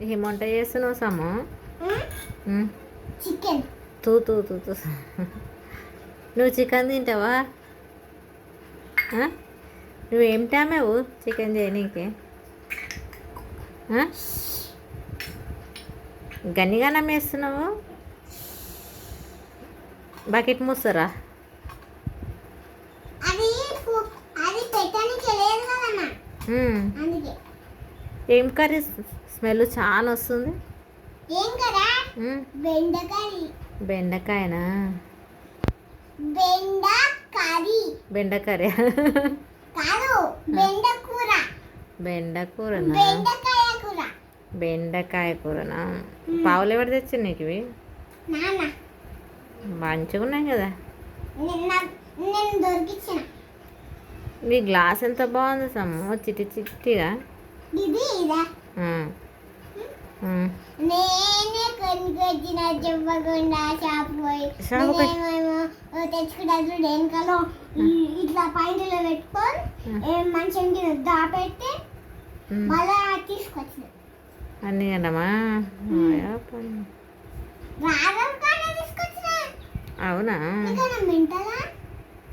ఏం వంట చేస్తున్నావు సమ్ము? చికెన్. తూ తూ తూ తూ. నువ్వు చికెన్ తింటావా? నువ్వేం టామావు చికెన్ చేయనీకి? గన్నిగానం వేస్తున్నావు. బకెట్ మూస్తారా? అది అది పెట్టడానికి లేదు కదమ్మా, అందుకే. ఏం కర్రీ స్మెల్ చాలా వస్తుంది? ఏం కదా? బెండకాయ. బెండకాయనా? బెండకర్రీ. బెండకర్రీ కాదు, బెండకూర. బెండకూరనా? బెండకాయ కూర. బెండకాయ కూరనా? పావులు ఎవరు తెచ్చారు నీకు ఇవి? నాన్న. మంచిగా ఉన్నాయి కదా. నేను దొరికించిన. నీ గ్లాస్ ఎంత బాగుంది సమ్ము, చిట్టి చిట్టిగా. ఇది ఇదా? నేనే కొనుకొచ్చిన చెప్పకుండా షాప్ పోయి తెచ్చుకుంటా. వెనకాల ఇట్లా పైనలో పెట్టుకొని మంచిగా దాపెట్టి మళ్ళా తీసుకొచ్చిన. అన్నీ అన్నమా? రాగం కానీ తీసుకొచ్చిన. అవునా? వింటదా?